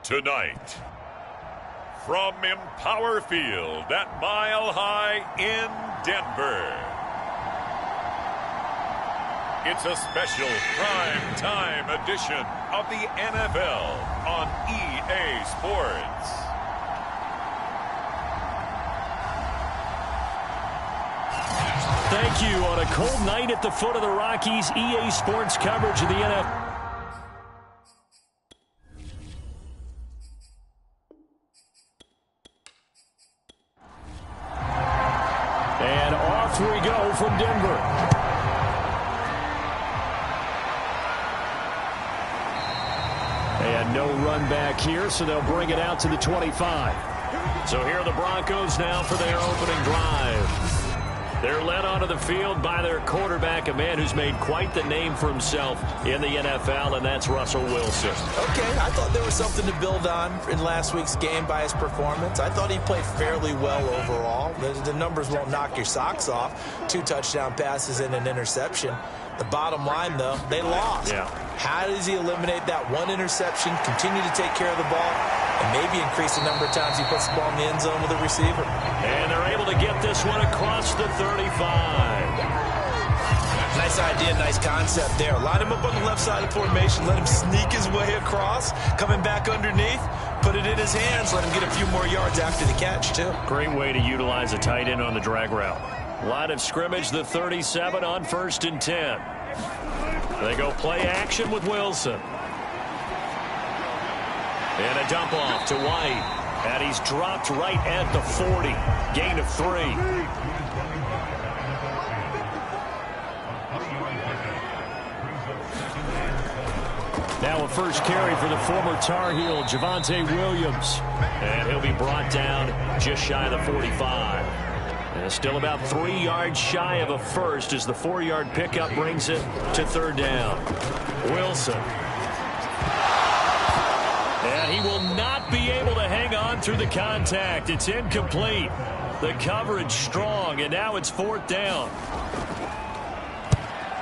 Tonight, from Empower Field at Mile High in Denver, it's a special prime time edition of the NFL on EA Sports. Thank you. On a cold night at the foot of the Rockies, EA Sports coverage of the NFL. And off we go from Denver. And no run back here, so they'll bring it out to the 25. So here are the Broncos now for their opening drive. They're led onto the field by their quarterback, a man who's made quite the name for himself in the NFL, and that's Russell Wilson. Okay, I thought there was something to build on in last week's game by his performance. I thought he played fairly well overall. The numbers won't knock your socks off. 2 touchdown passes and an interception. The bottom line, though, they lost. Yeah. How does he eliminate that one interception, continue to take care of the ball, and maybe increase the number of times he puts the ball in the end zone with a receiver? And they're able to get this one across the 35. Nice idea, nice concept there. Line him up on the left side of formation, let him sneak his way across, coming back underneath, put it in his hands, let him get a few more yards after the catch, too. Great way to utilize a tight end on the drag route. Line of scrimmage, the 37 on 1st and 10. They go play action with Wilson. And a dump off to White. And he's dropped right at the 40. Gain of 3. Now a first carry for the former Tar Heel, Javonte Williams. And he'll be brought down just shy of the 45. And still about 3 yards shy of a first as the 4-yard pickup brings it to 3rd down. Wilson. And he will not be able to hang on through the contact. It's incomplete. The coverage strong, and now it's 4th down.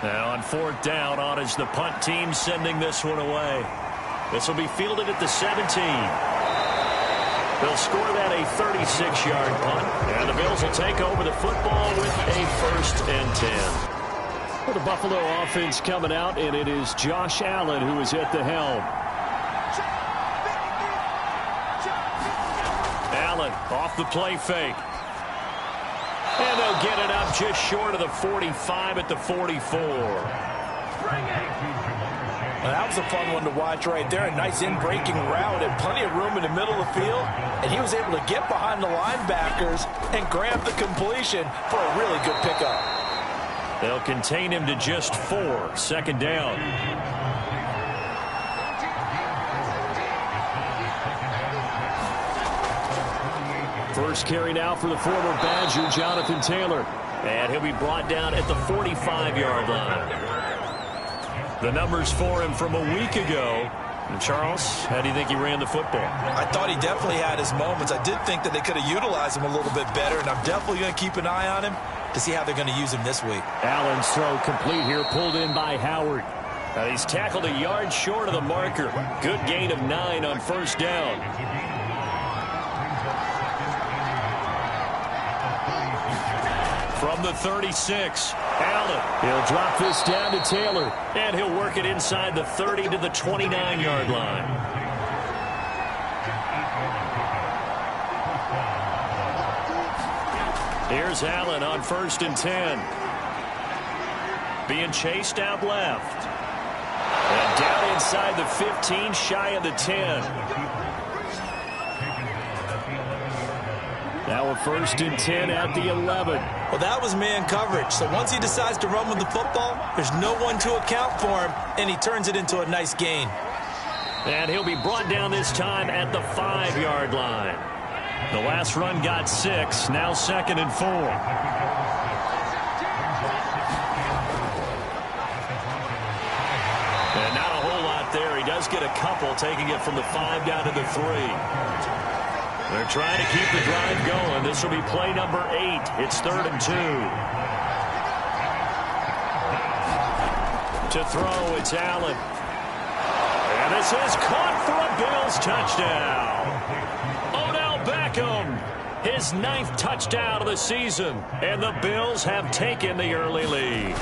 Now on 4th down, on is the punt team sending this one away. This will be fielded at the 17. They'll score that a 36-yard punt, and the Bills will take over the football with a 1st and 10. Well, the Buffalo offense coming out, and it is Josh Allen who is at the helm. Allen off the play fake. And they'll get it up just short of the 45 at the 44. Well, that was a fun one to watch right there. A nice in-breaking route and plenty of room in the middle of the field. And he was able to get behind the linebackers and grab the completion for a really good pickup. They'll contain him to just 4. 2nd down. First carry now for the former Badger, Jonathan Taylor. And he'll be brought down at the 45-yard line. The numbers for him from a week ago. And Charles, how do you think he ran the football? I thought he definitely had his moments. I did think that they could have utilized him a little bit better, and I'm definitely going to keep an eye on him to see how they're going to use him this week. Allen's throw complete here, pulled in by Howard. He's tackled a yard short of the marker. Good gain of 9 on 1st down. From the 36, Allen. He'll drop this down to Taylor, and he'll work it inside the 30 to the 29-yard line. Here's Allen on 1st and 10. Being chased out left. And down inside the 15, shy of the 10. Now a 1st and 10 at the 11. Well, that was man coverage. So once he decides to run with the football, there's no one to account for him, and he turns it into a nice gain. And he'll be brought down this time at the 5-yard line. The last run got 6, now 2nd and 4. And not a whole lot there. He does get a couple, taking it from the 5 down to the 3. They're trying to keep the drive going. This will be play number 8. It's 3rd and 2. To throw, it's Allen. And This is caught for a Bills touchdown. Odell Beckham, his 9th touchdown of the season, and the Bills have taken the early lead.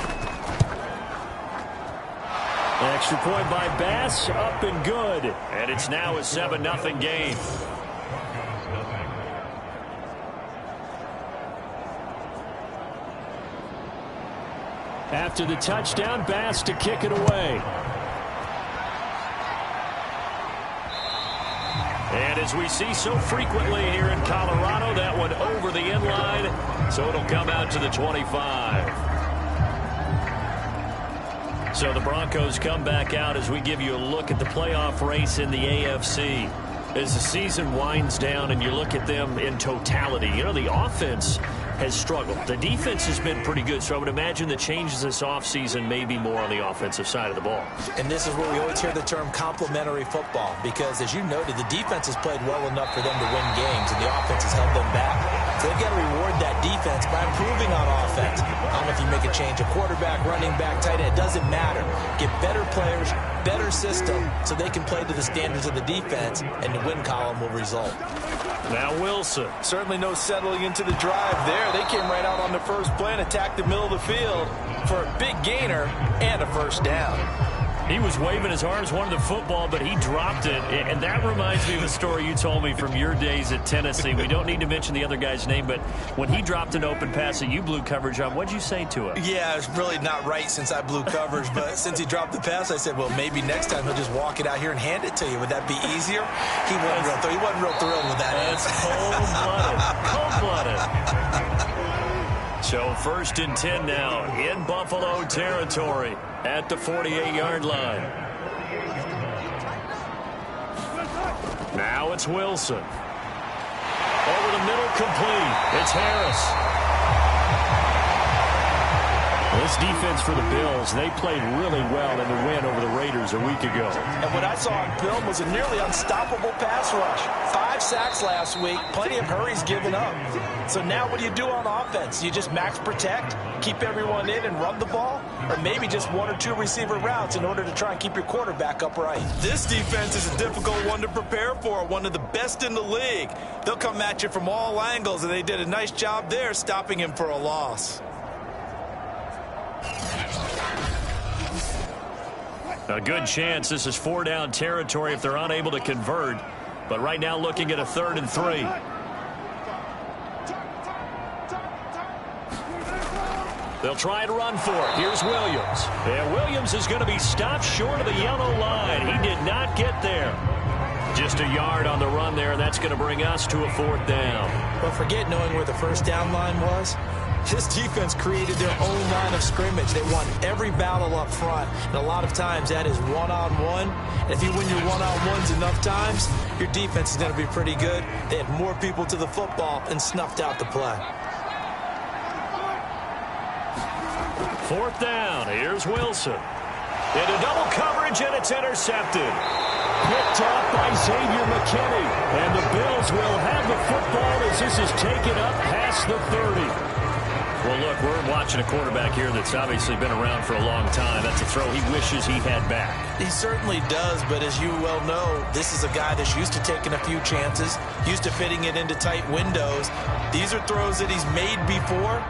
Extra point by Bass, up and good. And it's now a 7-0 game. After the touchdown, Bass to kick it away. And as we see so frequently here in Colorado, that one over the end line, so it'll come out to the 25. So the Broncos come back out as we give you a look at the playoff race in the AFC. As the season winds down and you look at them in totality, you know, the offense has struggled. The defense has been pretty good, so I would imagine the changes this offseason may be more on the offensive side of the ball. And this is where we always hear the term complementary football, because as you noted, the defense has played well enough for them to win games, and the offense has held them back. So they've got to reward that defense by improving on offense. I don't know if you make a change, a quarterback, running back, tight end, it doesn't matter. Get better players, better system, so they can play to the standards of the defense, and the win column will result. Now Wilson. Certainly no settling into the drive there. They came right out on the first play and attacked the middle of the field for a big gainer and a first down. He was waving his arms, wanted the football, but he dropped it. And that reminds me of a story you told me from your days at Tennessee. We don't need to mention the other guy's name, but when he dropped an open pass that you blew coverage on, what'd you say to him? Yeah, it's really not right since I blew coverage, but since he dropped the pass, I said, well, maybe next time he'll just walk it out here and hand it to you. Would that be easier? He wasn't real thrilled with that. That's cold-blooded. Cold-blooded. So 1st and 10 now in Buffalo territory at the 48-yard line. Now it's Wilson. Over the middle, complete. It's Harris. This defense for the Bills, they played really well in the win over the Raiders a week ago. And what I saw on film was a nearly unstoppable pass rush. 5 sacks last week, plenty of hurries given up. So now what do you do on offense? You just max protect, keep everyone in and run the ball? Or maybe just 1 or 2 receiver routes in order to try and keep your quarterback upright? This defense is a difficult one to prepare for, one of the best in the league. They'll come at you from all angles, and they did a nice job there stopping him for a loss. A good chance this is 4-down territory if they're unable to convert. But right now looking at a 3rd and 3. They'll try and run for it. Here's Williams. And Williams is going to be stopped short of the yellow line. He did not get there. Just a yard on the run there, and that's going to bring us to a 4th down. But forget knowing where the first down line was. This defense created their own line of scrimmage. They won every battle up front, and a lot of times that is one-on-one. And if you win your one-on-ones enough times, your defense is going to be pretty good. They had more people to the football and snuffed out the play. 4th down. Here's Wilson. Into double coverage, and it's intercepted. Picked off by Xavier McKinney. And the Bills will have the football as this is taken up past the 30. Well, look, we're watching a quarterback here that's obviously been around for a long time. That's a throw he wishes he had back. He certainly does, but as you well know, this is a guy that's used to taking a few chances, used to fitting it into tight windows. These are throws that he's made before.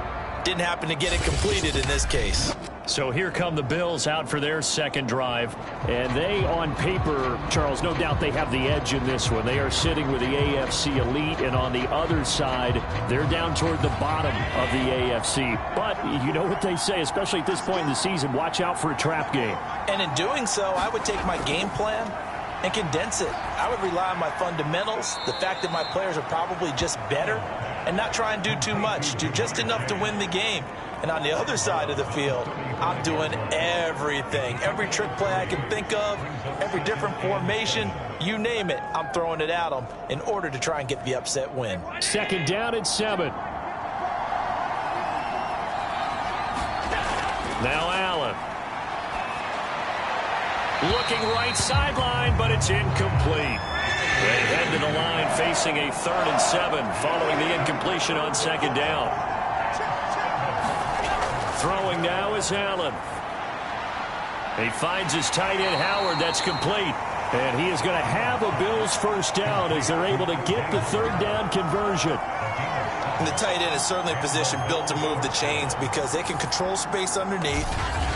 Didn't happen to get it completed in this case. So here come the Bills out for their 2nd drive. And they, on paper, Charles, no doubt they have the edge in this one. They are sitting with the AFC elite, and on the other side, they're down toward the bottom of the AFC. But you know what they say, especially at this point in the season, watch out for a trap game. And in doing so, I would take my game plan and condense it. I would rely on my fundamentals, the fact that my players are probably just better, and not try and do too much, do just enough to win the game. And on the other side of the field, I'm doing everything. Every trick play I can think of, every different formation, you name it, I'm throwing it at them in order to try and get the upset win. 2nd down and 7. Now Allen. Looking right sideline, but it's incomplete. They head to the line facing a 3rd and 7 following the incompletion on 2nd down. Throwing now is Allen. He finds his tight end Howard. That's complete. And he is going to have a Bills first down as they're able to get the third down conversion. And the tight end is certainly a position built to move the chains because they can control space underneath.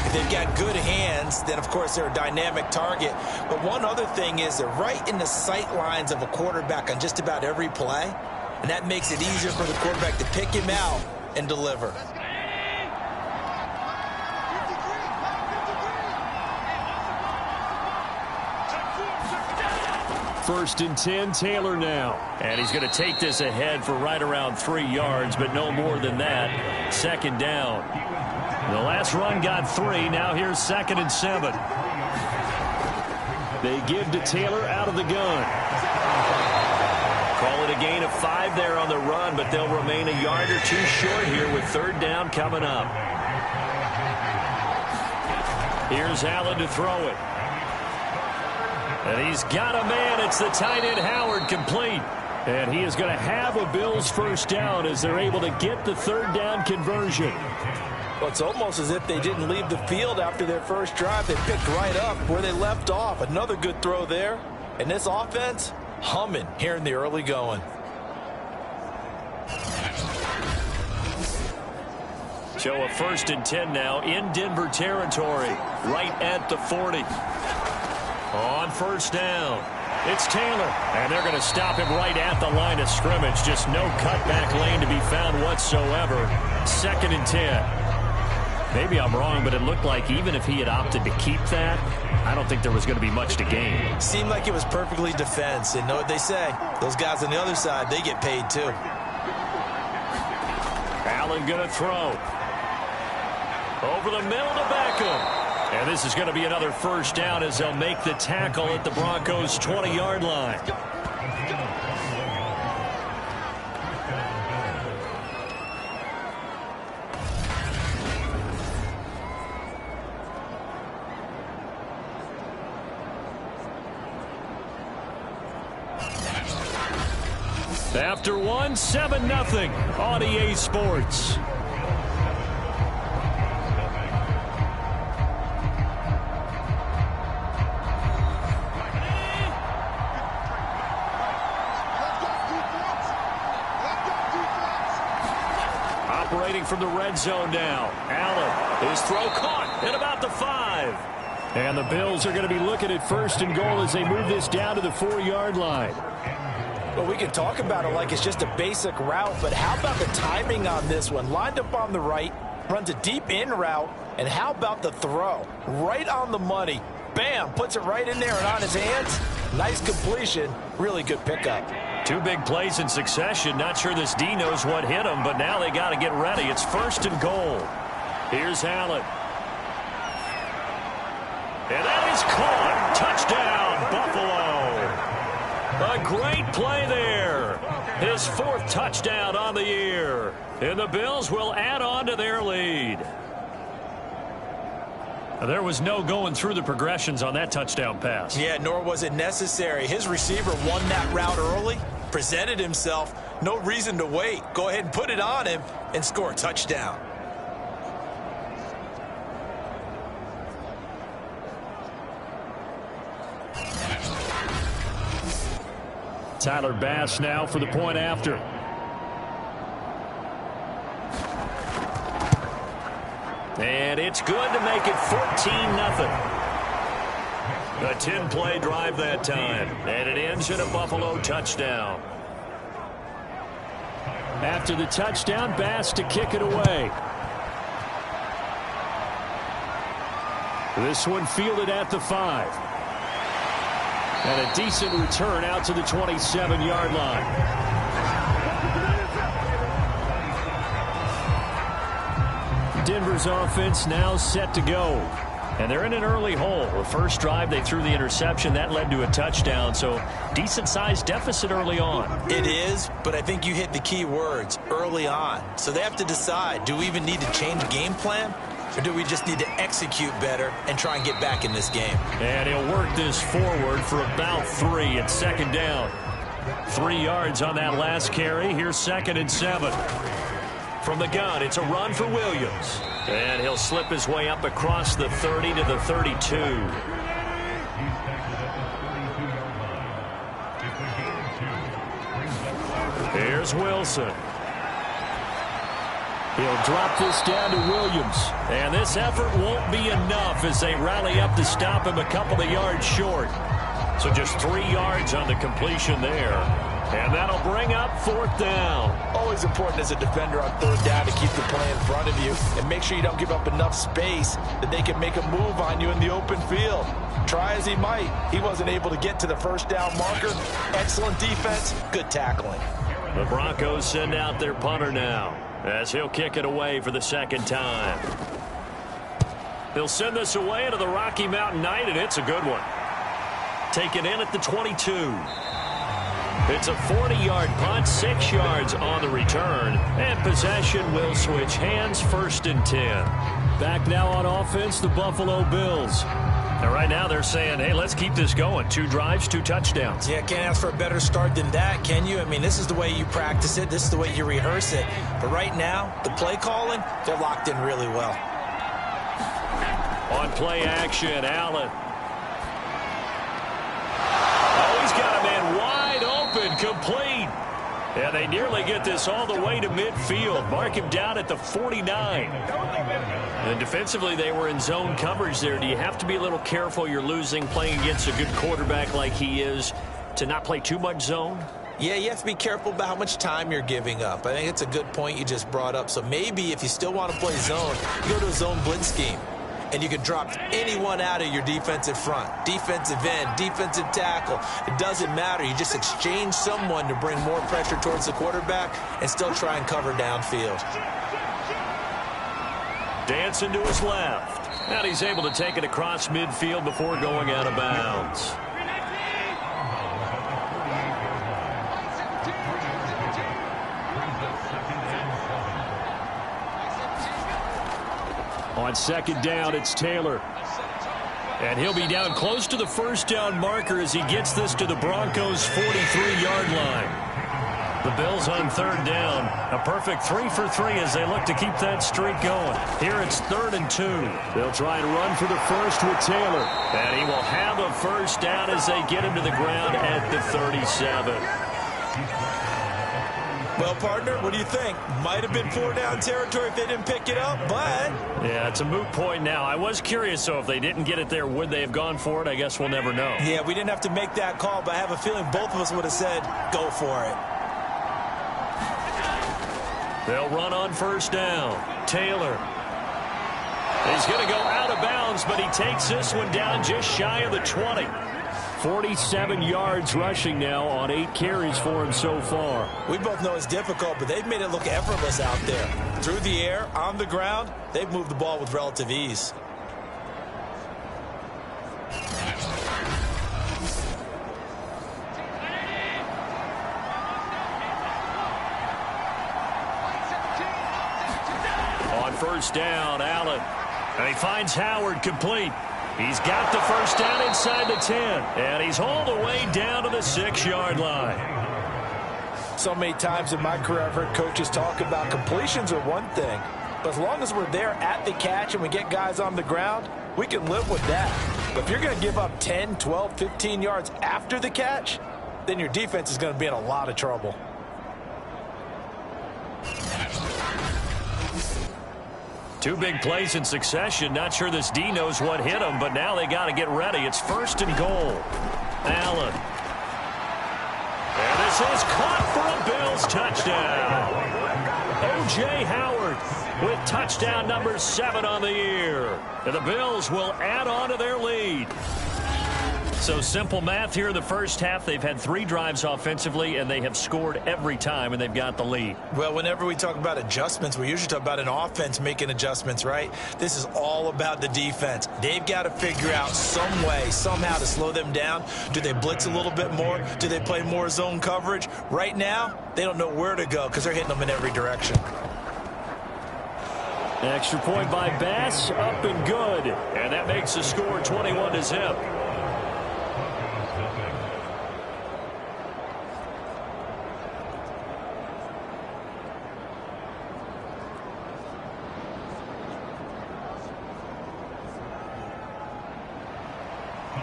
If they've got good hands, then, of course, they're a dynamic target. But one other thing is they're right in the sight lines of a quarterback on just about every play. And that makes it easier for the quarterback to pick him out and deliver. First and 10, Taylor now. And he's going to take this ahead for right around 3 yards, but no more than that. Second down. The last run got 3. Now here's 2nd and 7. They give to Taylor out of the gun. Call it a gain of 5 there on the run, but they'll remain a yard or 2 short here with third down coming up. Here's Allen to throw it. And he's got a man. It's the tight end Howard, complete. And he is going to have a Bills first down as they're able to get the third down conversion. Well, it's almost as if they didn't leave the field after their first drive. They picked right up where they left off. Another good throw there. And this offense, humming here in the early going. So a first and 10 now in Denver territory, right at the 40. On first down, it's Taylor, and they're going to stop him right at the line of scrimmage. Just no cutback lane to be found whatsoever. 2nd and 10. Maybe I'm wrong, but it looked like even if he had opted to keep that, I don't think there was going to be much to gain. Seemed like it was perfectly defense. And know what they say? Those guys on the other side, they get paid too. Allen going to throw. Over the middle to Beckham. And this is going to be another first down as they'll make the tackle at the Broncos' 20-yard line. After one, 7-0 on EA Sports. Operating from the red zone now. Allen, his throw caught at about the 5. And the Bills are going to be looking at first and goal as they move this down to the 4-yard line. Well, we can talk about it like it's just a basic route, but how about the timing on this one? Lined up on the right, runs a deep in route, and how about the throw? Right on the money. Bam, puts it right in there and on his hands. Nice completion. Really good pickup. 2 big plays in succession. Not sure this D knows what hit him, but now they got to get ready. It's first and goal. Here's Allen. And that is caught. Touchdown, Buffalo. A great play there. His 4th touchdown on the year. And the Bills will add on to their lead. There was no going through the progressions on that touchdown pass. Yeah, nor was it necessary. His receiver won that route early, presented himself. No reason to wait. Go ahead and put it on him and score a touchdown. Tyler Bass now for the point after. And it's good to make it 14-0. A 10-play drive that time. And it ends in a Buffalo touchdown. After the touchdown, Bass to kick it away. This one fielded at the 5. And a decent return out to the 27-yard line. Denver's offense now set to go. And they're in an early hole. The first drive, they threw the interception. That led to a touchdown. So decent-sized deficit early on. It is, but I think you hit the key words, early on. So they have to decide, do we even need to change game plan? Or do we just need to execute better and try and get back in this game? And he'll work this forward for about 3. It's second down. 3 yards on that last carry. Here's 2nd and 7. From the gun, it's a run for Williams. And he'll slip his way up across the 30 to the 32. There's Wilson. He'll drop this down to Williams. And this effort won't be enough as they rally up to stop him a couple of yards short. So just 3 yards on the completion there. And that'll bring up 4th down. Always important as a defender on 3rd down to keep the play in front of you and make sure you don't give up enough space that they can make a move on you in the open field. Try as he might, he wasn't able to get to the 1st down marker. Excellent defense, good tackling. The Broncos send out their punter now as he'll kick it away for the 2nd time. He'll send this away into the Rocky Mountain Night, and it's a good one. Taken in at the 22. It's a 40-yard punt, 6 yards on the return, and possession will switch hands, 1st and 10. Back now on offense, the Buffalo Bills. And right now they're saying, hey, let's keep this going. 2 drives, 2 touchdowns. Yeah, can't ask for a better start than that, can you? I mean, this is the way you practice it. This is the way you rehearse it. But right now, the play calling, they're locked in really well. On play action, Allen. Oh, he's got a man wide open, complete. And they nearly get this all the way to midfield. Mark him down at the 49. And defensively, they were in zone coverage there. Do you have to be a little careful? You're losing, playing against a good quarterback like he is, to not play too much zone? Yeah, you have to be careful about how much time you're giving up. I think it's a good point you just brought up. So maybe if you still want to play zone, you go to a zone blitz scheme. And you can drop anyone out of your defensive front. Defensive end, defensive tackle. It doesn't matter. You just exchange someone to bring more pressure towards the quarterback and still try and cover downfield. Dancing to his left. And he's able to take it across midfield before going out of bounds. On 2nd down, it's Taylor. And he'll be down close to the 1st down marker as he gets this to the Broncos' 43-yard line. The Bills on 3rd down. A perfect 3 for 3 as they look to keep that streak going. Here it's 3rd and 2. They'll try and run for the 1st with Taylor. And he will have a 1st down as they get him to the ground at the 37. Well, partner, what do you think? Might have been 4-down territory if they didn't pick it up, but... Yeah, it's a moot point now. I was curious, so if they didn't get it there, would they have gone for it? I guess we'll never know. Yeah, we didn't have to make that call, but I have a feeling both of us would have said, go for it. They'll run on 1st down. Taylor. He's going to go out of bounds, but he takes this one down just shy of the 20. 47 yards rushing now on 8 carries for him so far. We both know it's difficult, but they've made it look effortless out there. Through the air, on the ground, they've moved the ball with relative ease. On 1st down, Allen. And he finds Howard complete. He's got the 1st down inside the 10. And he's all the way down to the 6-yard line. So many times in my career, I've heard coaches talk about completions are one thing. But as long as we're there at the catch and we get guys on the ground, we can live with that. But if you're going to give up 10, 12, 15 yards after the catch, then your defense is going to be in a lot of trouble. Two big plays in succession. Not sure this D knows what hit him, but now they got to get ready. It's 1st and goal. Allen. And this is caught for a Bills touchdown. O.J. Howard with touchdown number 7 on the year. And the Bills will add on to their lead. So simple math here in the 1st half. They've had 3 drives offensively, and they have scored every time, and they've got the lead. Well, whenever we talk about adjustments, we usually talk about an offense making adjustments, right? This is all about the defense. They've got to figure out some way, somehow to slow them down. Do they blitz a little bit more? Do they play more zone coverage? Right now, they don't know where to go because they're hitting them in every direction. Extra point by Bass, up and good. And that makes the score 21-0.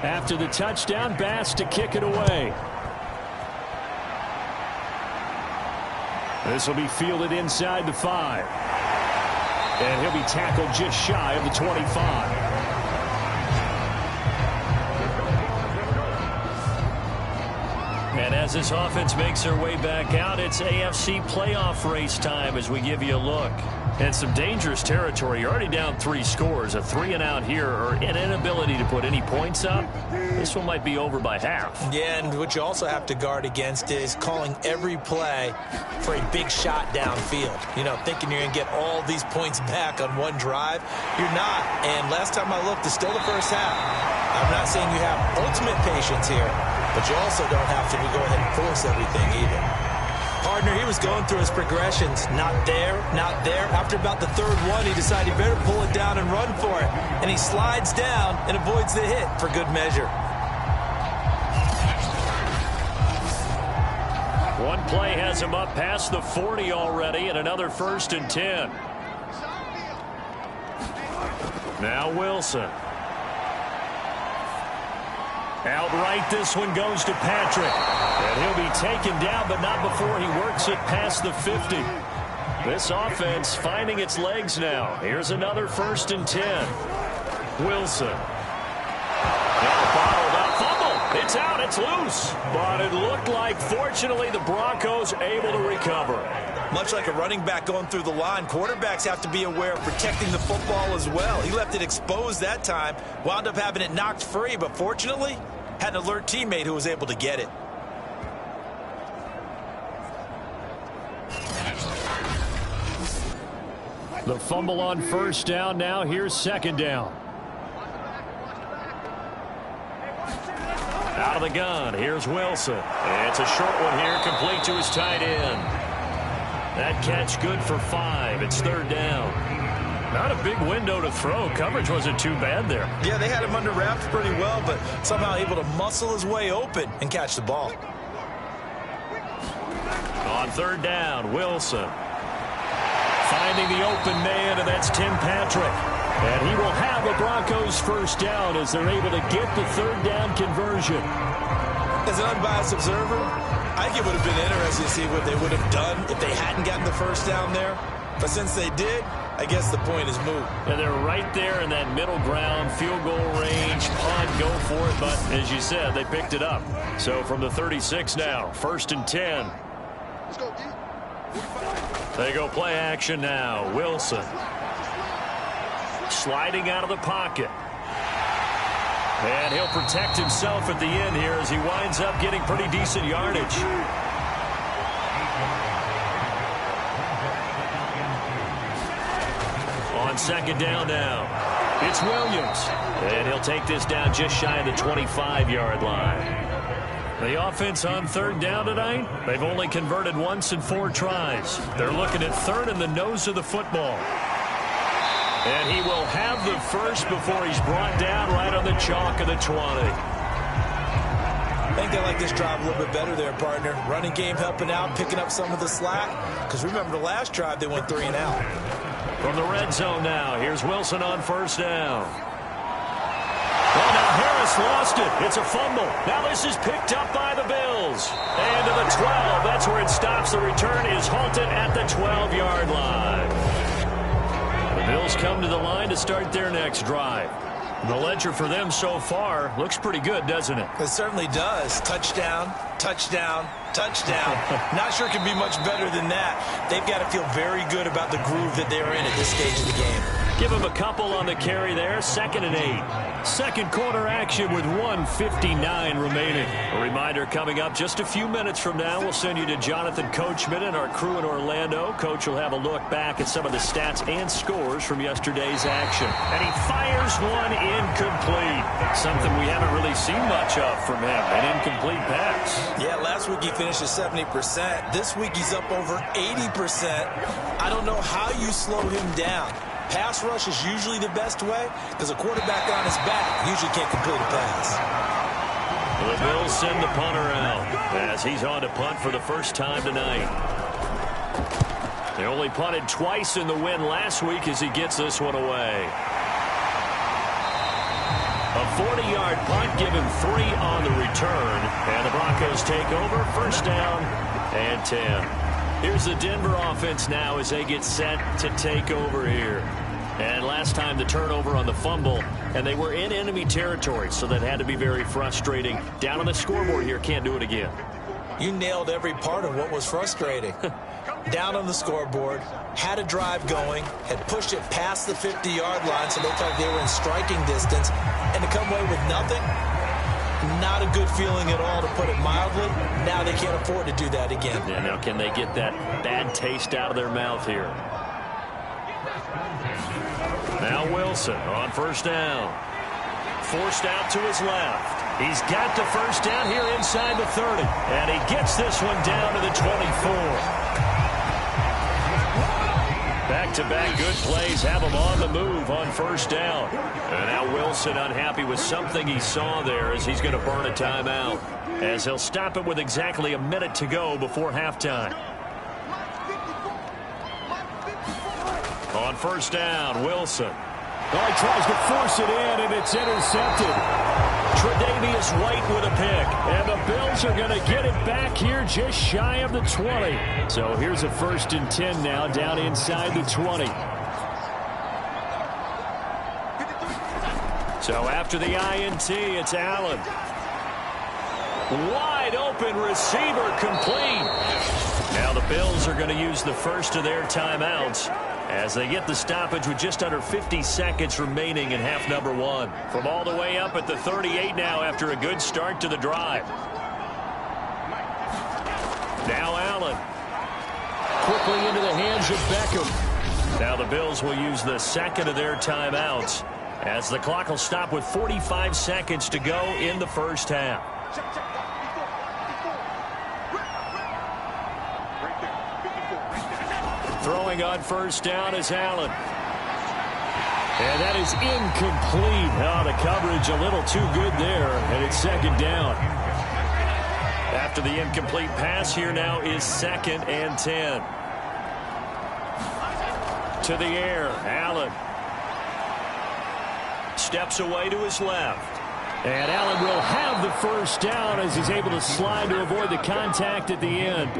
After the touchdown, Bass to kick it away. This will be fielded inside the 5. And he'll be tackled just shy of the 25. And as this offense makes their way back out, it's AFC playoff race time as we give you a look. And some dangerous territory. You're already down 3 scores. A 3-and-out here or an inability to put any points up. This one might be over by half. Yeah, and what you also have to guard against is calling every play for a big shot downfield. You know, thinking you're going to get all these points back on one drive. You're not. And last time I looked, it's still the first half. I'm not saying you have ultimate patience here, but you also don't have to go ahead and force everything either. Partner, he was going through his progressions. Not there, not there. After about the 3rd one, he decided he better pull it down and run for it. And he slides down and avoids the hit for good measure. One play has him up past the 40 already, and another 1st and 10. Now Wilson. Outright, this one goes to Patrick. And he'll be taken down, but not before he works it past the 50. This offense finding its legs now. Here's another 1st and 10. Wilson. Now bottled up. Fumble. It's out. It's loose. But it looked like, fortunately, the Broncos able to recover. Much like a running back going through the line, quarterbacks have to be aware of protecting the football as well. He left it exposed that time, wound up having it knocked free, but fortunately, had an alert teammate who was able to get it. The fumble on 1st down. Now here's 2nd down. Out of the gun. Here's Wilson. It's a short one here, complete to his tight end. That catch good for 5. It's 3rd down. Not a big window to throw. Coverage wasn't too bad there. Yeah, they had him under wraps pretty well, but somehow able to muscle his way open and catch the ball. On 3rd down, Wilson. Finding the open man, and that's Tim Patrick. And he will have a Broncos 1st down as they're able to get the 3rd down conversion. As an unbiased observer, I think it would have been interesting to see what they would have done if they hadn't gotten the 1st down there. But since they did, I guess the point is moot. And they're right there in that middle ground, field goal range, punt, go for it. But as you said, they picked it up. So from the 36 now, 1st and 10. Let's go, D. They go play action now. Wilson. Sliding out of the pocket. And he'll protect himself at the end here as he winds up getting pretty decent yardage. On 2nd down now, it's Williams. And he'll take this down just shy of the 25-yard line. The offense on 3rd down tonight, they've only converted once in 4 tries. They're looking at 3rd in the nose of the football. And he will have the 1st before he's brought down right on the chalk of the 20. I think they like this drive a little bit better there, partner. Running game helping out, picking up some of the slack. Because remember the last drive, they went 3 and out. From the red zone now, here's Wilson on 1st down. Well, now Harris lost it. It's a fumble. Now this is picked up by the Bills. And to the 12. That's where it stops. The return is halted at the 12-yard line. The Bills come to the line to start their next drive. The ledger for them so far looks pretty good, doesn't it? It certainly does. Touchdown, touchdown, touchdown. Not sure it can be much better than that. They've got to feel very good about the groove that they're in at this stage of the game. Give him a couple on the carry there. 2nd and 8. Second quarter action with 1:59 remaining. A reminder coming up just a few minutes from now. We'll send you to Jonathan Coachman and our crew in Orlando. Coach will have a look back at some of the stats and scores from yesterday's action. And he fires one incomplete. Something we haven't really seen much of from him. An incomplete pass. Yeah, last week he finished at 70%. This week he's up over 80%. I don't know how you slow him down. Pass rush is usually the best way because a quarterback on his back usually can't complete a pass. The Bills send the punter out as he's on to punt for the first time tonight. They only punted twice in the win last week as he gets this one away. A 40-yard punt, give him 3 on the return. And the Broncos take over, 1st down and 10. Here's the Denver offense now as they get set to take over here. And last time the turnover on the fumble, and they were in enemy territory, so that had to be very frustrating. Down on the scoreboard here, can't do it again. You nailed every part of what was frustrating. Down on the scoreboard, had a drive going, had pushed it past the 50-yard line, so it looked like they were in striking distance, and to come away with nothing, not a good feeling at all, to put it mildly. Now they can't afford to do that again. Yeah, now can they get that bad taste out of their mouth here? Now Wilson on first down. Forced out to his left. He's got the first down here inside the 30. And he gets this one down to the 24. Back-to-back good plays have him on the move on first down. And now Wilson unhappy with something he saw there as he's going to burn a timeout. As he'll stop it with exactly a minute to go before halftime. On first down, Wilson. Well, he tries to force it in, and it's intercepted. Tre'Davious White with a pick. And the Bills are going to get it back here just shy of the 20. So here's a 1st and 10 now down inside the 20. So after the INT, it's Allen. Wide open receiver complete. Now the Bills are going to use the first of their timeouts as they get the stoppage with just under 50 seconds remaining in half number 1. From all the way up at the 38 now after a good start to the drive. Now Allen. Quickly into the hands of Beckham. Now the Bills will use the second of their timeouts as the clock will stop with 45 seconds to go in the first half. Throwing on first down is Allen. And that is incomplete. Oh, the coverage a little too good there, and it's second down. After the incomplete pass, here now is 2nd and 10. To the air, Allen. Steps away to his left. And Allen will have the first down as he's able to slide to avoid the contact at the end.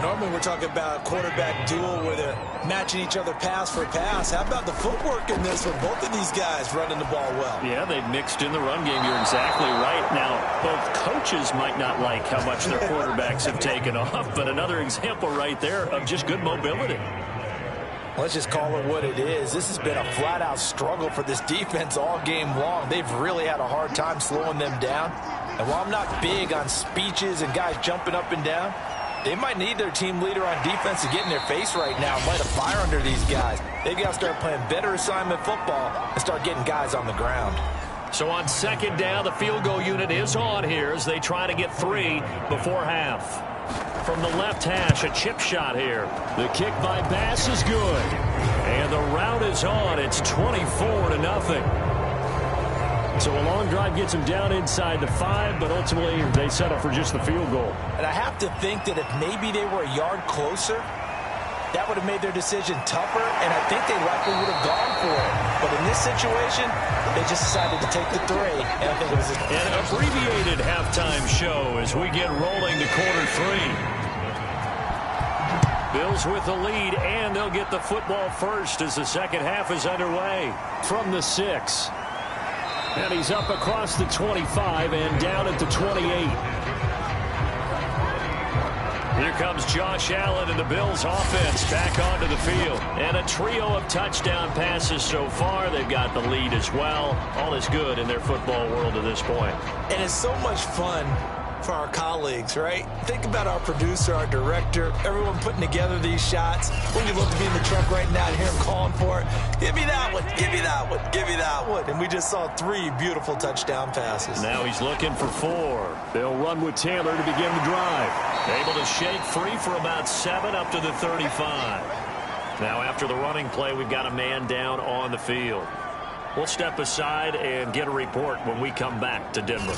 Normally we're talking about a quarterback duel where they're matching each other pass for pass. How about the footwork in this with both of these guys running the ball well? Yeah, they've mixed in the run game. You're exactly right. Now, both coaches might not like how much their quarterbacks have taken off, but another example right there of just good mobility. Let's just call it what it is. This has been a flat-out struggle for this defense all game long. They've really had a hard time slowing them down. And while I'm not big on speeches and guys jumping up and down, they might need their team leader on defense to get in their face right now and light a fire under these guys. They've got to start playing better assignment football and start getting guys on the ground. So on second down, the field goal unit is on here as they try to get 3 before half. From the left hash, a chip shot here. The kick by Bass is good. And the route is on. It's 24-0. So a long drive gets them down inside the 5, but ultimately they settle for just the field goal. And I have to think that if maybe they were a yard closer, that would have made their decision tougher, and I think they likely would have gone for it. But in this situation, they just decided to take the 3, and I think it was an abbreviated halftime show as we get rolling to quarter 3. Bills with the lead, and they'll get the football first as the second half is underway. From the 6. And he's up across the 25 and down at the 28. Here comes Josh Allen and the Bills offense back onto the field. And a trio of touchdown passes so far. They've got the lead as well. All is good in their football world at this point. And it's so much fun for our colleagues, right? Think about our producer, our director, everyone putting together these shots. Wouldn't you love to be in the truck right now and hear him calling for it? Give me that one, give me that one, give me that one. And we just saw 3 beautiful touchdown passes. Now he's looking for 4. They'll run with Taylor to begin the drive. Able to shake free for about 7 up to the 35. Now after the running play, we've got a man down on the field. We'll step aside and get a report when we come back to Denver.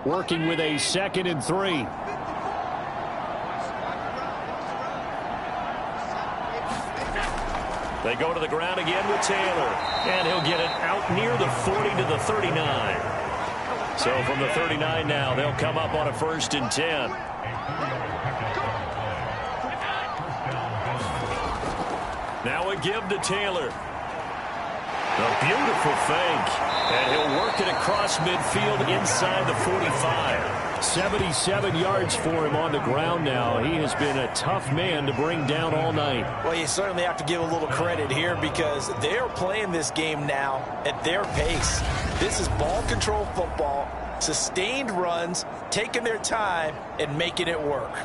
Working with a 2nd and 3. They go to the ground again with Taylor. And he'll get it out near the 40 to the 39. So from the 39 now, they'll come up on a 1st and 10. Now a give to Taylor. A beautiful fake. And he'll work it across midfield inside the 45. 77 yards for him on the ground now. He has been a tough man to bring down all night. Well, you certainly have to give a little credit here because they're playing this game now at their pace. This is ball control football, sustained runs, taking their time and making it work.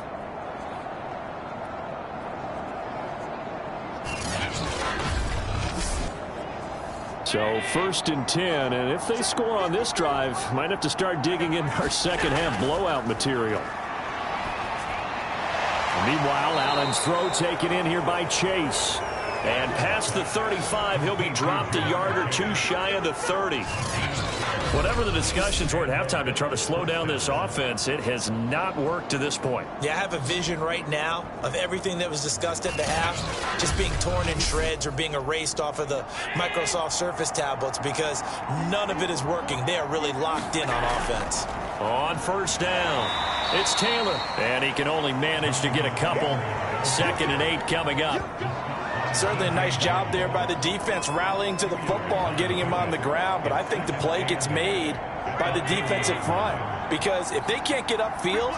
So 1st and 10, and if they score on this drive, might have to start digging in our second half blowout material. Meanwhile, Allen's throw taken in here by Chase. And past the 35, he'll be dropped a yard or two shy of the 30. Whatever the discussions were at halftime to try to slow down this offense, it has not worked to this point. Yeah, I have a vision right now of everything that was discussed at the half just being torn in shreds or being erased off of the Microsoft Surface tablets because none of it is working. They are really locked in on offense. On 1st down, it's Taylor. And he can only manage to get a couple. 2nd and 8 coming up. Certainly a nice job there by the defense rallying to the football and getting him on the ground, but I think the play gets made by the defensive front because if they can't get upfield,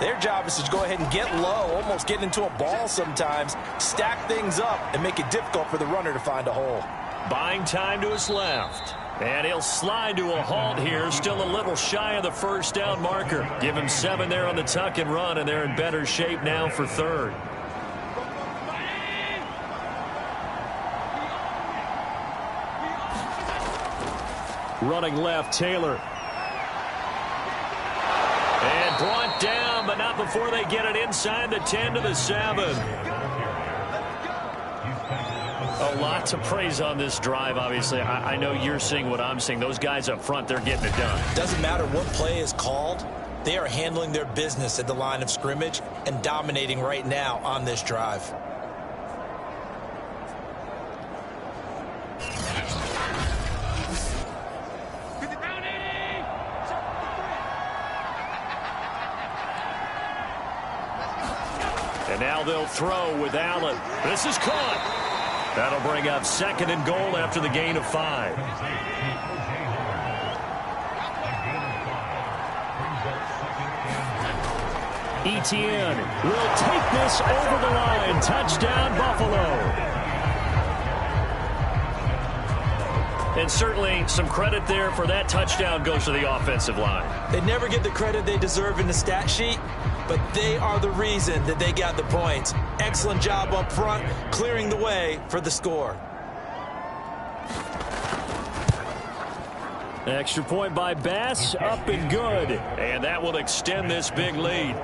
their job is to go ahead and get low, almost get into a ball sometimes, stack things up, and make it difficult for the runner to find a hole. Buying time to his left. And he'll slide to a halt here, still a little shy of the 1st down marker. Give him 7 there on the tuck and run, and they're in better shape now for 3rd. Running left, Taylor. And brought down, but not before they get it inside the 10 to the 7. A lot to praise on this drive, obviously. I know you're seeing what I'm seeing. Those guys up front, they're getting it done. Doesn't matter what play is called. They are handling their business at the line of scrimmage and dominating right now on this drive. And now they'll throw with Allen. This is caught. That'll bring up 2nd and goal after the gain of 5. Etienne will take this over the line. Touchdown, Buffalo. And certainly some credit there for that touchdown goes to the offensive line. They never get the credit they deserve in the stat sheet, but they are the reason that they got the points. Excellent job up front, clearing the way for the score. Extra point by Bass, up and good. And that will extend this big lead.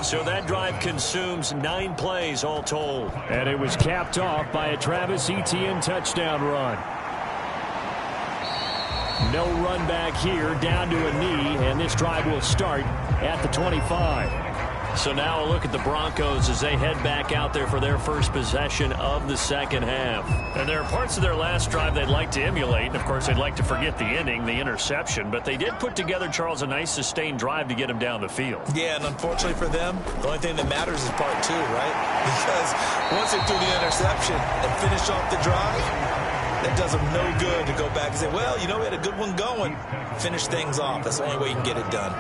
So that drive consumes 9 plays all told. And it was capped off by a Travis Etienne touchdown run. No run back here, down to a knee, and this drive will start at the 25. So now a look at the Broncos as they head back out there for their first possession of the second half. And there are parts of their last drive they'd like to emulate. And, of course, they'd like to forget the ending, the interception. But they did put together, Charles, a nice sustained drive to get him down the field. Yeah, and unfortunately for them, the only thing that matters is part 2, right? Because once they do the interception and finish off the drive, that does them no good to go back and say, well, you know, we had a good one going. Finish things off. That's the only way you can get it done.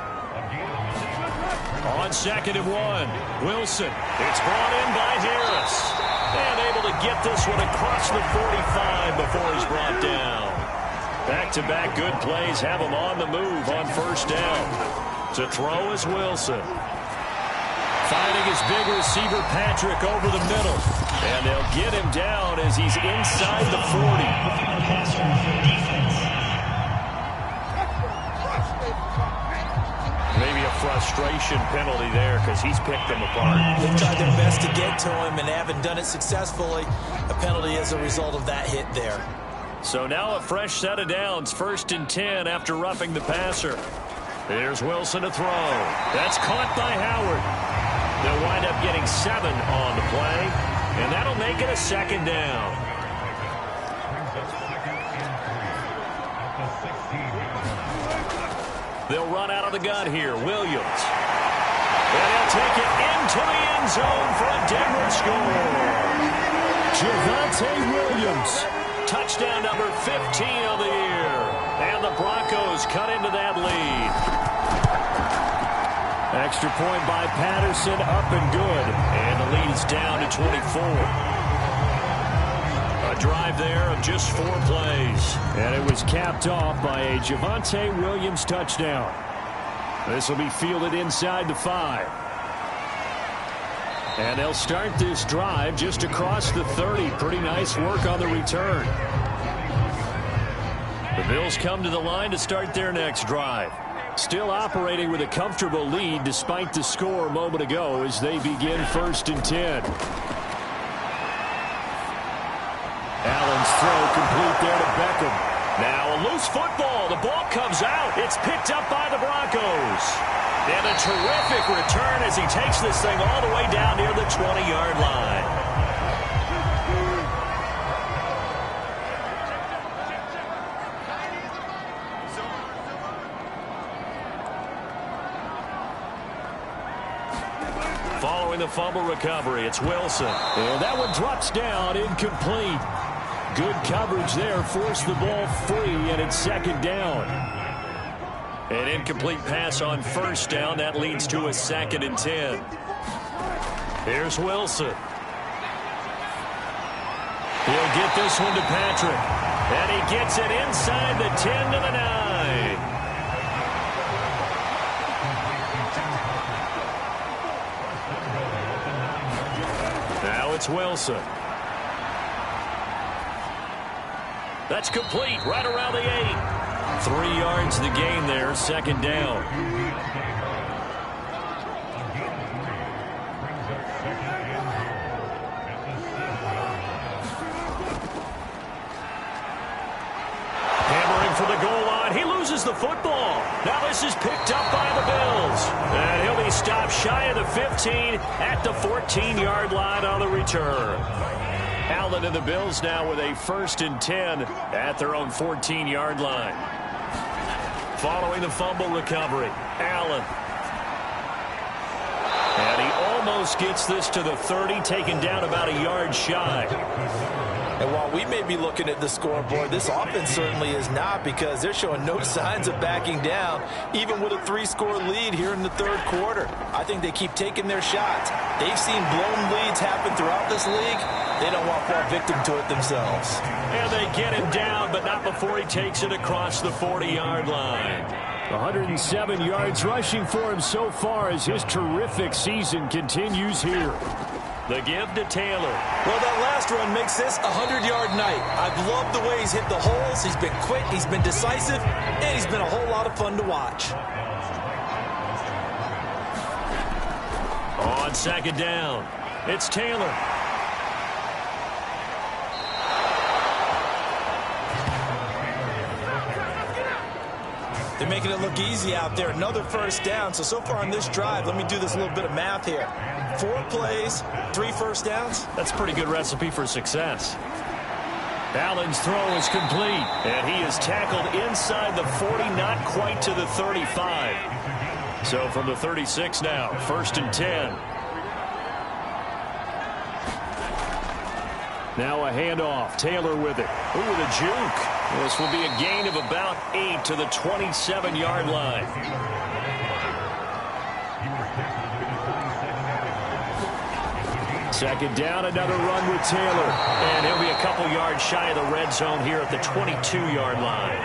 On 2nd and 1, Wilson. It's brought in by Harris. And able to get this one across the 45 before he's brought down. Back-to-back good plays have him on the move on 1st down. To throw is Wilson. Finding his big receiver, Patrick, over the middle. And they'll get him down as he's inside the 40. Maybe a frustration penalty there because he's picked them apart. They've tried their best to get to him and haven't done it successfully. A penalty as a result of that hit there. So now a fresh set of downs. 1st and 10 after roughing the passer. Here's Wilson to throw. That's caught by Howard. They'll wind up getting 7 on the play. And that'll make it a second down. They'll run out of the gun here. Williams. And he'll take it into the end zone for a Denver score. Javonte Williams. Touchdown number 15 of the year. And the Broncos cut into that lead. Extra point by Patterson, up and good. And the lead is down to 24. A drive there of just 4 plays. And it was capped off by a Javonte Williams touchdown. This will be fielded inside the 5. And they'll start this drive just across the 30. Pretty nice work on the return. The Bills come to the line to start their next drive. Still operating with a comfortable lead despite the score a moment ago as they begin 1st and 10. Allen's throw complete there to Beckham. Now a loose football. The ball comes out. It's picked up by the Broncos. And a terrific return as he takes this thing all the way down near the 20-yard line. Following the fumble recovery, it's Wilson. And that one drops down, incomplete. Good coverage there, forced the ball free, and it's 2nd down. An incomplete pass on 1st down. That leads to a 2nd and 10. Here's Wilson. He'll get this one to Patrick. And he gets it inside the 10 to the 9. Now it's Wilson. That's complete right around the 8. 3 yards the gain there, 2nd down. Hammering for the goal line. He loses the football. Now this is picked up by the Bills. And he'll be stopped shy of the 15 at the 14-yard line on the return. Allen and the Bills now with a 1st and 10 at their own 14-yard line. Following the fumble recovery, Allen. And he almost gets this to the 30, taken down about a yard shy. And while we may be looking at the scoreboard, this offense certainly is not, because they're showing no signs of backing down, even with a 3-score lead here in the 3rd quarter. I think they keep taking their shots. They've seen blown leads happen throughout this league. They don't want to fall victim to it themselves. And they get him down, but not before he takes it across the 40-yard line. 107 yards rushing for him so far as his terrific season continues here. The give to Taylor. Well, that last run makes this a 100-yard night. I've loved the way he's hit the holes. He's been quick, he's been decisive, and he's been a whole lot of fun to watch. On 2nd down, it's Taylor. They're making it look easy out there. Another 1st down. So far on this drive, let me do this little bit of math here. 4 plays, 3 first downs. That's a pretty good recipe for success. Allen's throw is complete. And he is tackled inside the 40, not quite to the 35. So from the 36 now, 1st and 10. Now a handoff. Taylor with it. Ooh, the juke. This will be a gain of about 8 to the 27-yard line. Second down, another run with Taylor. And he'll be a couple yards shy of the red zone here at the 22-yard line.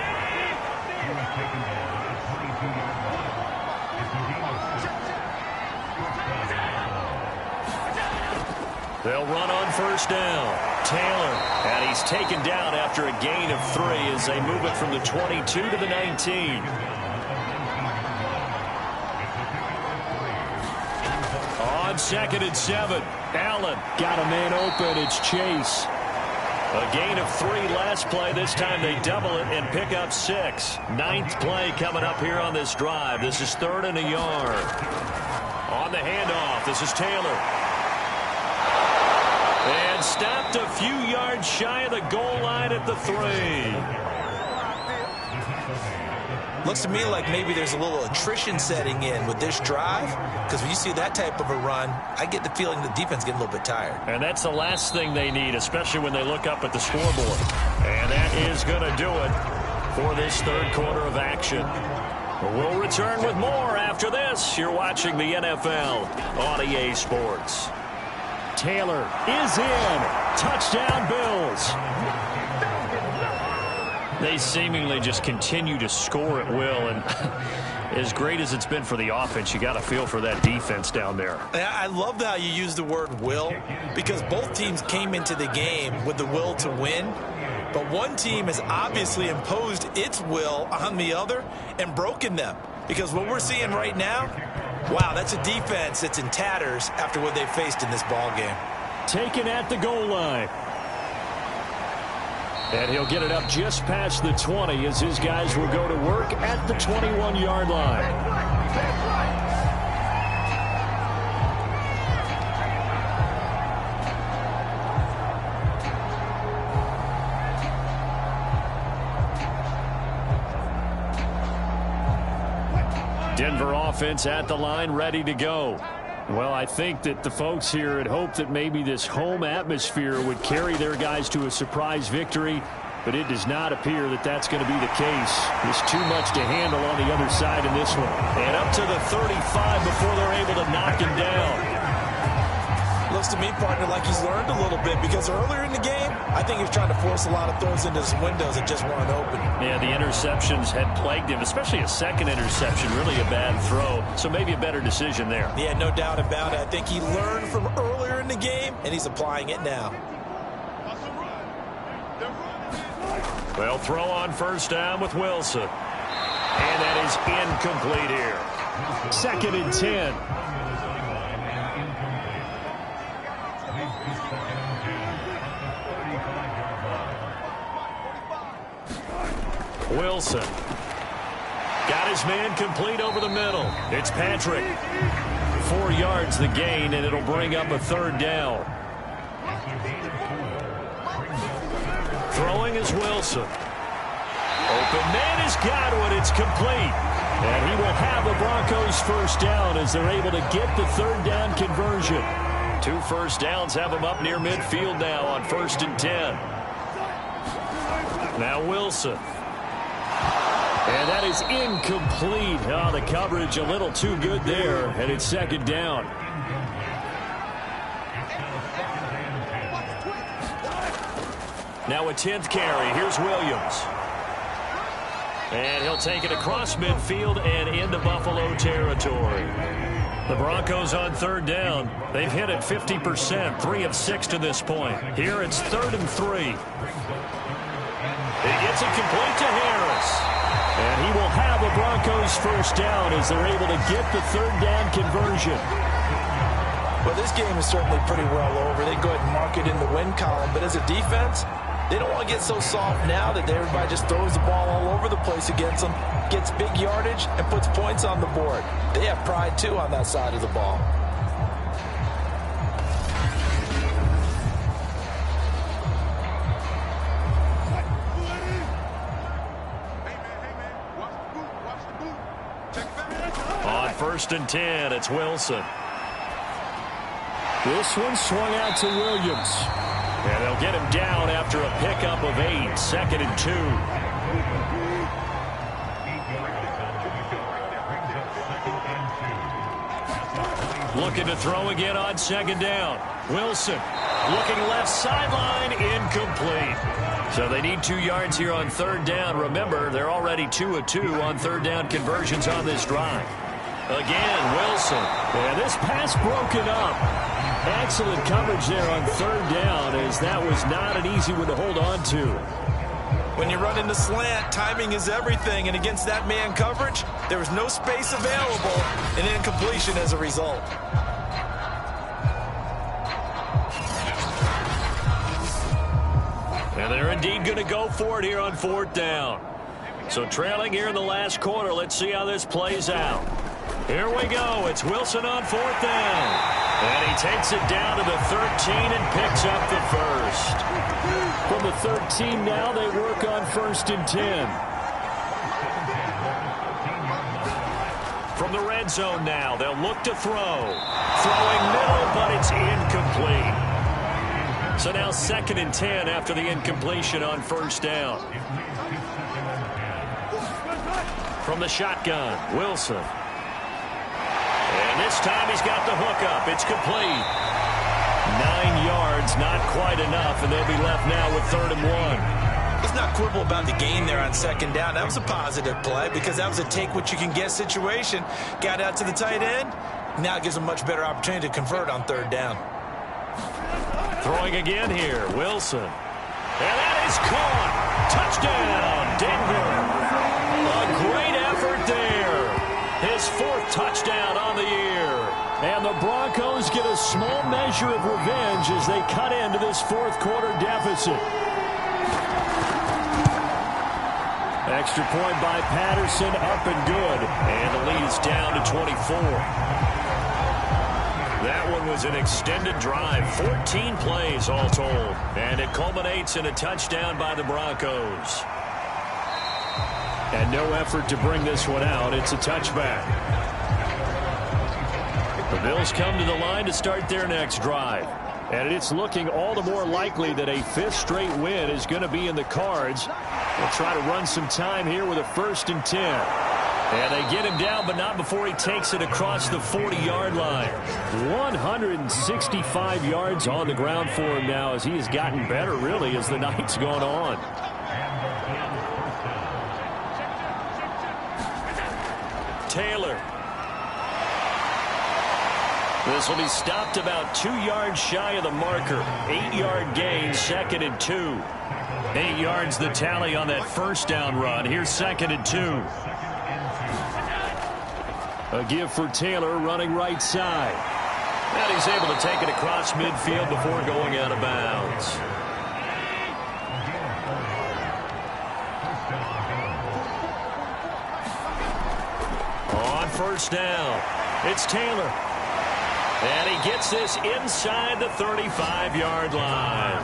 They'll run on 1st down. Taylor, and he's taken down after a gain of 3 as they move it from the 22 to the 19. On 2nd and 7, Allen. Got a man open, it's Chase. A gain of 3 last play. This time they double it and pick up 6. 9th play coming up here on this drive. This is 3rd and a yard. On the handoff, this is Taylor. And stopped a few yards shy of the goal line at the 3. Looks to me like maybe there's a little attrition setting in with this drive, because when you see that type of a run, I get the feeling the defense getting a little bit tired. And that's the last thing they need, especially when they look up at the scoreboard. And that is going to do it for this third quarter of action. We'll return with more after this. You're watching the NFL on EA Sports. Taylor is in. Touchdown, Bills. They seemingly just continue to score at will, and as great as it's been for the offense, you got to feel for that defense down there. I love how you use the word will, because both teams came into the game with the will to win, but one team has obviously imposed its will on the other and broken them, because what we're seeing right now, wow, that's a defense that's in tatters after what they faced in this ball game. Taken at the goal line. And he'll get it up just past the 20 as his guys will go to work at the 21-yard line. Denver offense at the line, ready to go. Well, I think that the folks here had hoped that maybe this home atmosphere would carry their guys to a surprise victory, but it does not appear that that's going to be the case. There's too much to handle on the other side in this one. And up to the 35 before they're able to knock him down. Looks to me, partner, like he's learned a little bit, because earlier in the game, I think he was trying to force a lot of throws into his windows that just weren't open. Yeah, the interceptions had plagued him, especially a second interception, really a bad throw. So maybe a better decision there. Yeah, no doubt about it. I think he learned from earlier in the game, and he's applying it now. They'll throw on first down with Wilson. And that is incomplete here. 2nd and 10. Wilson got his man complete over the middle. It's Patrick. 4 yards the gain, and it'll bring up a 3rd down. Throwing is Wilson. Open man is Godwin. It's complete. And he will have the Broncos first down as they're able to get the 3rd down conversion. 2 first downs have them up near midfield now on 1st and 10. Now Wilson. And that is incomplete. Oh, the coverage a little too good there, and it's 2nd down. Now a 10th carry. Here's Williams. And he'll take it across midfield and into Buffalo territory. The Broncos on 3rd down. They've hit it 50%, 3 of 6 to this point. Here it's 3rd and 3. He gets it complete to Harris. And he will have the Broncos first down as they're able to get the 3rd down conversion. Well, this game is certainly pretty well over. They go ahead and mark it in the win column. But as a defense, they don't want to get so soft now that everybody just throws the ball all over the place against them, gets big yardage, and puts points on the board. They have pride, too, on that side of the ball. On 1st and 10, it's Wilson. This one swung out to Williams. And they'll get him down after a pickup of 8, 2nd and 2. Looking to throw again on 2nd down. Wilson looking left sideline, incomplete. So they need 2 yards here on 3rd down. Remember, they're already 2 of 2 on 3rd down conversions on this drive. Again, Wilson. And this pass broken up. Excellent coverage there on 3rd down, as that was not an easy one to hold on to. When you run into slant, timing is everything, and against that man coverage, there was no space available, and incompletion as a result. And they're indeed going to go for it here on 4th down. So trailing here in the last quarter, let's see how this plays out. Here we go. It's Wilson on 4th down. And he takes it down to the 13 and picks up the first. From the 13 now, they work on 1st and 10. From the red zone now, they'll look to throw. Throwing middle, but it's incomplete. So now 2nd and 10 after the incompletion on 1st down. From the shotgun, Wilson. And this time he's got the hook up. It's complete. 9 yards, not quite enough, and they'll be left now with 3rd and 1. Let's not quibble about the gain there on 2nd down. That was a positive play because that was a take-what-you-can-get situation. Got out to the tight end. Now it gives them a much better opportunity to convert on 3rd down. Throwing again here, Wilson. And that is caught. Touchdown, Denver. A great effort there. His 4th touchdown on the year. And the Broncos get a small measure of revenge as they cut into this 4th quarter deficit. Extra point by Patterson, up and good. And the lead is down to 24. That one was an extended drive, 14 plays all told. And it culminates in a touchdown by the Broncos. And no effort to bring this one out. It's a touchback. The Bills come to the line to start their next drive. And it's looking all the more likely that a 5th straight win is going to be in the cards. They'll try to run some time here with a 1st and 10. And they get him down, but not before he takes it across the 40-yard line. 165 yards on the ground for him now as he has gotten better, really, as the night's gone on. Taylor. This will be stopped about 2 yards shy of the marker. 8-yard gain, 2nd and 2. 8 yards the tally on that 1st down run. Here's 2nd and 2. A give for Taylor running right side. And he's able to take it across midfield before going out of bounds. On 1st down, it's Taylor. And he gets this inside the 35-yard line.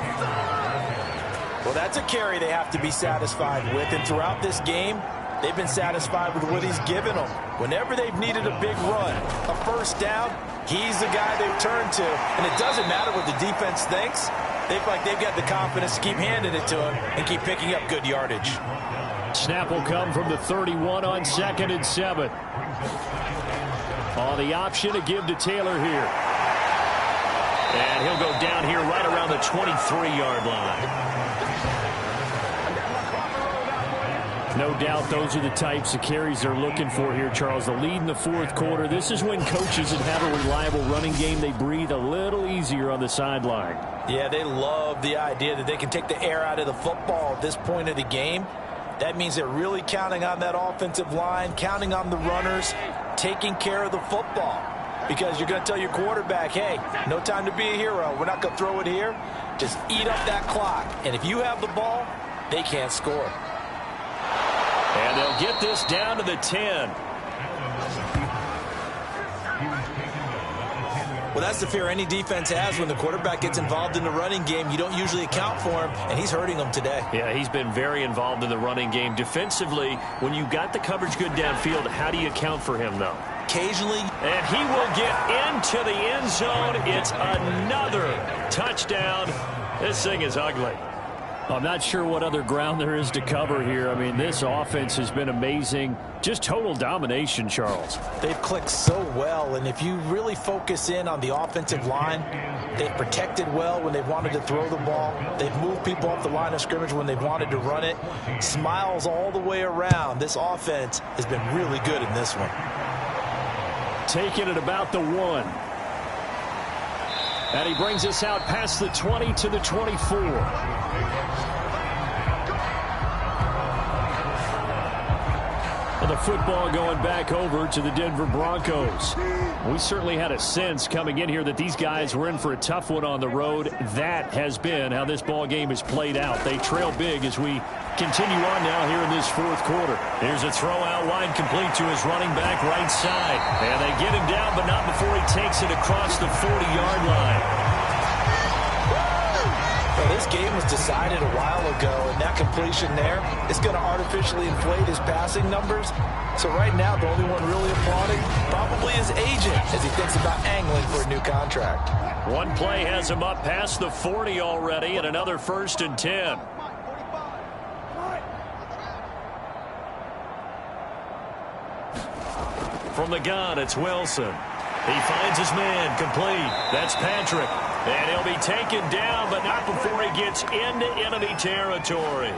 Well, that's a carry they have to be satisfied with. And throughout this game, they've been satisfied with what he's given them. Whenever they've needed a big run, a 1st down, he's the guy they've turned to. And it doesn't matter what the defense thinks. They feel like they've got the confidence to keep handing it to him and keep picking up good yardage. Snap will come from the 31 on 2nd and 7. On the option to give to Taylor here. And he'll go down here right around the 23-yard line. No doubt those are the types of carries they're looking for here, Charles. The lead in the 4th quarter. This is when coaches that have a reliable running game, they breathe a little easier on the sideline. Yeah, they love the idea that they can take the air out of the football at this point of the game. That means they're really counting on that offensive line, counting on the runners, taking care of the football. Because you're going to tell your quarterback, hey, no time to be a hero. We're not going to throw it here. Just eat up that clock. And if you have the ball, they can't score. And they'll get this down to the 10. Well, that's the fear any defense has when the quarterback gets involved in the running game. You don't usually account for him, and he's hurting them today. Yeah, he's been very involved in the running game. Defensively, when you got the coverage good downfield, how do you account for him, though? Occasionally. And he will get into the end zone. It's another touchdown. This thing is ugly. I'm not sure what other ground there is to cover here. I mean, this offense has been amazing. Just total domination, Charles. They've clicked so well, and if you really focus in on the offensive line, they've protected well when they've wanted to throw the ball. They've moved people off the line of scrimmage when they've wanted to run it. Smiles all the way around. This offense has been really good in this one. Taking it about the 1. And he brings us out past the 20 to the 24. Well, the football going back over to the Denver Broncos. We certainly had a sense coming in here that these guys were in for a tough one on the road. That has been how this ball game has played out. They trail big as we continue on now here in this fourth quarter. Here's a throw out wide, complete to his running back right side. And they get him down, but not before he takes it across the 40-yard line. Well, this game was decided a while ago, and that completion there is going to artificially inflate his passing numbers. So right now, the only one really applauding probably his agent as he thinks about angling for a new contract. One play has him up past the 40 already, and another 1st and 10. From the gun, it's Wilson. He finds his man, complete. That's Patrick. And he'll be taken down, but not before he gets into enemy territory.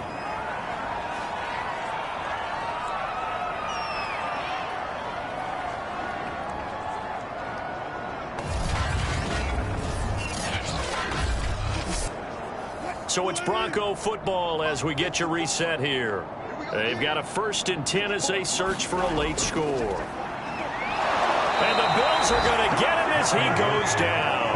So it's Bronco football as we get you reset here. They've got a 1st and 10 as they search for a late score. And the Bills are going to get him as he goes down.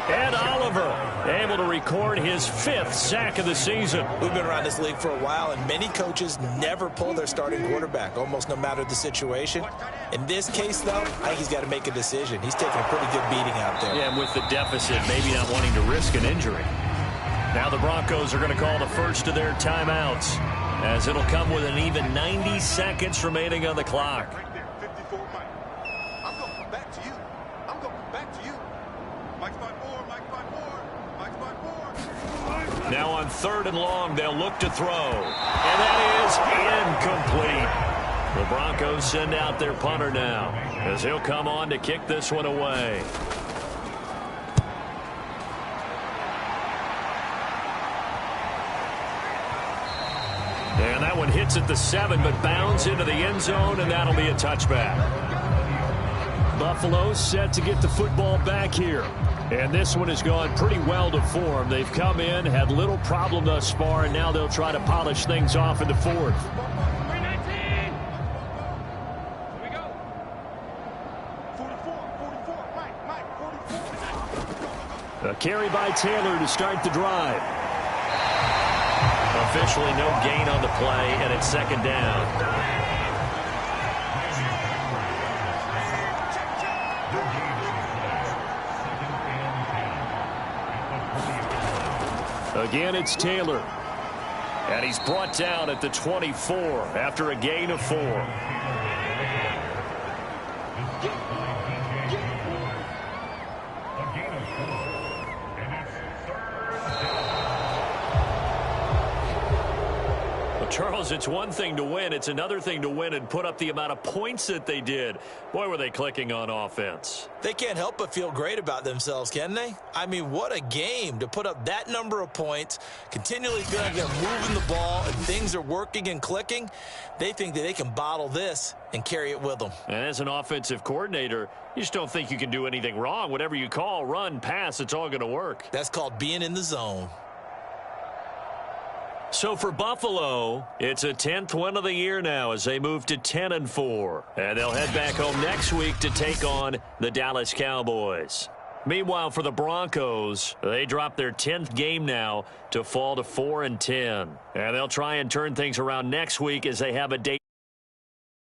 Ed Oliver able to record his 5th sack of the season. We've been around this league for a while, and many coaches never pull their starting quarterback, almost no matter the situation. In this case, though, I think he's got to make a decision. He's taking a pretty good beating out there. Yeah, and with the deficit, maybe not wanting to risk an injury. Now the Broncos are going to call the first of their timeouts, as it'll come with an even 90 seconds remaining on the clock. Now on 3rd and long, they'll look to throw. And that is incomplete. The Broncos send out their punter now, as he'll come on to kick this one away. And that one hits at the 7, but bounds into the end zone, and that'll be a touchback. Buffalo set to get the football back here. And this one has gone pretty well to form. They've come in, had little problem thus far, and now they'll try to polish things off in the 4th. A carry by Taylor to start the drive. Officially no gain on the play, and it's 2nd down. Again, it's Taylor. And he's brought down at the 24 after a gain of 4. Charles, it's one thing to win. It's another thing to win and put up the amount of points that they did. Boy, were they clicking on offense. They can't help but feel great about themselves, can they? I mean, what a game to put up that number of points, continually feel like they're moving the ball and things are working and clicking. They think that they can bottle this and carry it with them. And as an offensive coordinator, you just don't think you can do anything wrong. Whatever you call, run, pass, it's all going to work. That's called being in the zone. So for Buffalo, it's a 10th win of the year now as they move to 10-4. And they'll head back home next week to take on the Dallas Cowboys. Meanwhile, for the Broncos, they drop their 10th game now to fall to 4-10. And they'll try and turn things around next week as they have a date.